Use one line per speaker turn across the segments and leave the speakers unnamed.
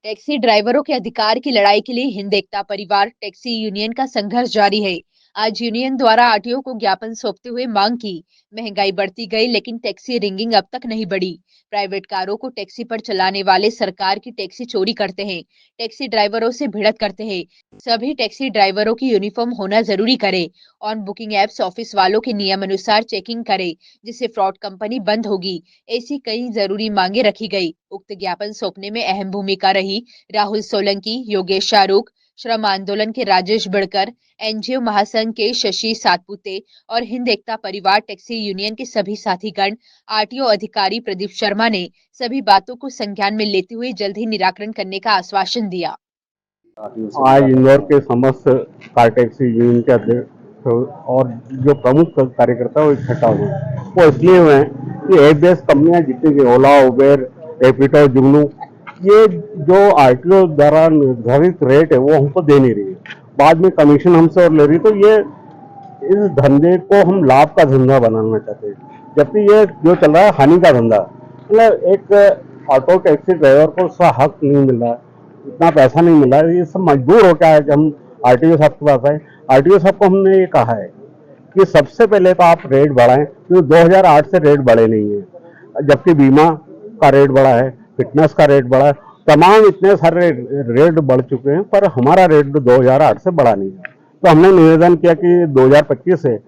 Taxi ड्राइवरों के अधिकार की लड़ाई के लिए हिंद एकता परिवार टैक्सी यूनियन का संघर्ष जारी है। आज यूनियन द्वारा आरटीओ को ज्ञापन सौंपते हुए मांग की। महंगाई बढ़ती गई लेकिन टैक्सी रिंगिंग अब तक नहीं बढ़ी। प्राइवेट कारों को टैक्सी पर चलाने वाले सरकार की टैक्सी चोरी करते हैं। टैक्सी ड्राइवरों से भिड़त करते हैं। सभी टैक्सी ड्राइवरों की यूनिफॉर्म होना जरूरी करे। ऑन बुकिंग एप्स ऑफिस वालों के नियम अनुसार चेकिंग करे, जिससे फ्रॉड कंपनी बंद होगी। ऐसी कई जरूरी मांगे रखी गई। उक्त ज्ञापन सौंपने में अहम भूमिका रही राहुल सोलंकी, योगेश शाहरुख, श्रम आंदोलन के राजेश बिड़कर, एनजीओ महासंघ के शशि सातपुते और हिंद एकता परिवार टैक्सी यूनियन के सभी साथीगण। आरटीओ अधिकारी प्रदीप शर्मा ने सभी बातों को संज्ञान में लेते हुए जल्द ही निराकरण करने का आश्वासन दिया।
आज इंदौर के समस्त कार टैक्सी यूनियन के अध्यक्ष और जो प्रमुख कार्यकर्ता वो इकट्ठा हुए। वो इसलिए हुए हैं कि एबीएस कंपनियां जितनी भी ओला, उबेर, रैपिडो, जुगनू, ये जो आरटीओ द्वारा निर्धारित रेट है वो हमको दे नहीं रही है। बाद में कमीशन हमसे और ले रही, तो ये इस धंधे को हम लाभ का धंधा बनाना चाहते हैं, जबकि ये जो चल रहा है हानि का धंधा। मतलब एक ऑटो टैक्सी ड्राइवर को उसका हक नहीं मिल रहा है, इतना पैसा नहीं मिल रहा है। ये सब मजबूर हो क्या है कि हम आरटीओ साहब के पास आए। आरटीओ साहब को हमने ये कहा है कि सबसे पहले तो आप रेट बढ़ाएं, क्योंकि 2008 से रेट बढ़े नहीं है, जबकि बीमा का रेट बढ़ा है, फिटनेस का रेट बढ़ा है, तमाम इतने सारे रेट बढ़ चुके हैं, पर हमारा रेट 2008 से बढ़ा नहीं है। तो हमने निवेदन किया कि 2025 से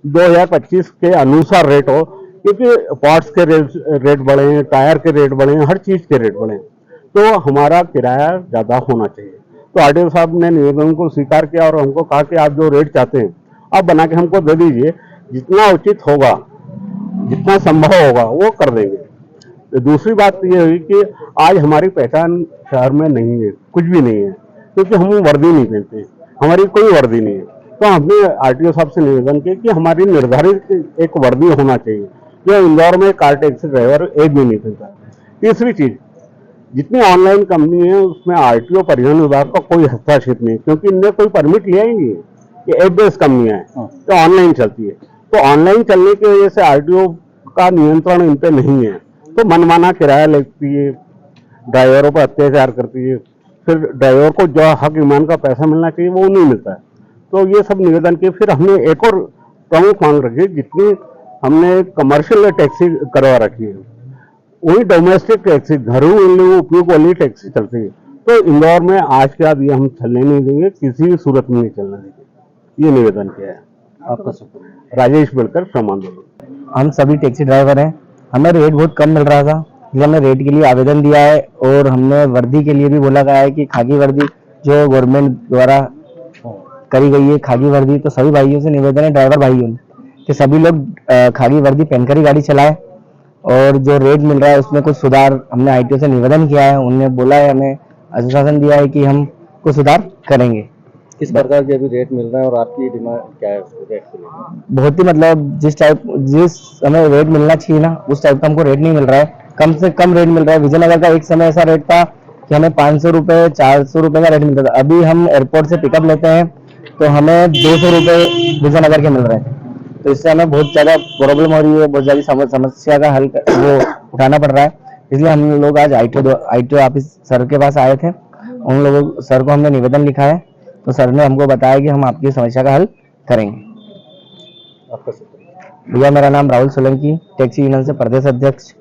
2025 के अनुसार रेट हो, क्योंकि पार्ट्स के रेट बढ़े हैं, टायर के रेट बढ़े हैं, हर चीज के रेट बढ़े हैं, तो हमारा किराया ज्यादा होना चाहिए। तो आरटीओ साहब ने निवेदन को स्वीकार किया और हमको कहा कि आप जो रेट चाहते हैं आप बना के हमको दे दीजिए, जितना उचित होगा, जितना संभव होगा वो कर देंगे। तो दूसरी बात ये हुई कि आज हमारी पहचान शहर में नहीं है, कुछ भी नहीं है, क्योंकि हम वर्दी नहीं पहनते, हमारी कोई वर्दी नहीं है। तो हमने आरटीओ साहब से निवेदन किया कि हमारी निर्धारित एक वर्दी होना चाहिए, जो इंदौर में कार टैक्सी ड्राइवर एक भी नहीं पहनता। तीसरी चीज, जितनी ऑनलाइन कंपनी है उसमें आरटीओ परिवहन विभाग का कोई हस्तक्षेप नहीं, क्योंकि इनने कोई परमिट लिया ही नहीं है। ये ऐप बेस्ड कंपनियां हैं तो ऑनलाइन चलती है, तो ऑनलाइन चलने की वजह से आरटीओ का नियंत्रण इन पे नहीं है, तो मनमाना किराया लेती है, ड्राइवरों पर अत्याचार करती है, फिर ड्राइवर को जो हक ईमान का पैसा मिलना चाहिए वो नहीं मिलता है। तो ये सब निवेदन किए। फिर हमने एक और प्रमुख मांग रखी, जितनी हमने कमर्शियल टैक्सी करवा रखी है वही डोमेस्टिक टैक्सी, घरेलू उपयोग वाली टैक्सी चलती है, तो इंदौर में आज के बाद ये हम चलने नहीं देंगे, किसी भी सूरत में नहीं चलने देंगे। ये निवेदन किया है। आपका शुक्रिया। राजेश बिड़कर, श्रम आंदोलन।
हम सभी टैक्सी ड्राइवर हैं। हमें रेट बहुत कम मिल रहा था, इसलिए हमने रेट के लिए आवेदन दिया है और हमने वर्दी के लिए भी बोला गया है कि खाकी वर्दी जो गवर्नमेंट द्वारा करी गई है, खाकी वर्दी, तो सभी भाइयों से निवेदन है, ड्राइवर भाइयों कि सभी लोग खाकी वर्दी पहनकर ही गाड़ी चलाएं और जो रेट मिल रहा है उसमें कुछ सुधार हमने आईटीओ से निवेदन किया है। उन्होंने बोला है, हमें आश्वासन दिया है कि हम कुछ सुधार करेंगे।
किस प्रकार के अभी रेट मिल रहा है और आपकी डिमांड क्या है उसको रेट को लेकर?
बहुत ही मतलब जिस हमें रेट मिलना चाहिए ना, उस टाइप का हमको रेट नहीं मिल रहा है, कम से कम रेट मिल रहा है। विजयनगर का एक समय ऐसा रेट था कि हमें 500 रुपए 400 रुपए का रेट मिलता था। अभी हम एयरपोर्ट से पिकअप लेते हैं तो हमें 200 रुपए विजयनगर के मिल रहे हैं, तो इससे हमें बहुत ज्यादा प्रॉब्लम हो रही है, बहुत ज्यादा समस्या का हल वो उठाना पड़ रहा है। इसलिए हम लोग आज आईटीओ ऑफिस सर के पास आए थे। उन लोगों सर को हमने निवेदन लिखा है, तो सर ने हमको बताया कि हम आपकी समस्या का हल करेंगे।
आपका शुक्रिया।
भैया, मेरा नाम राहुल सोलंकी, टैक्सी यूनियन से प्रदेश अध्यक्ष।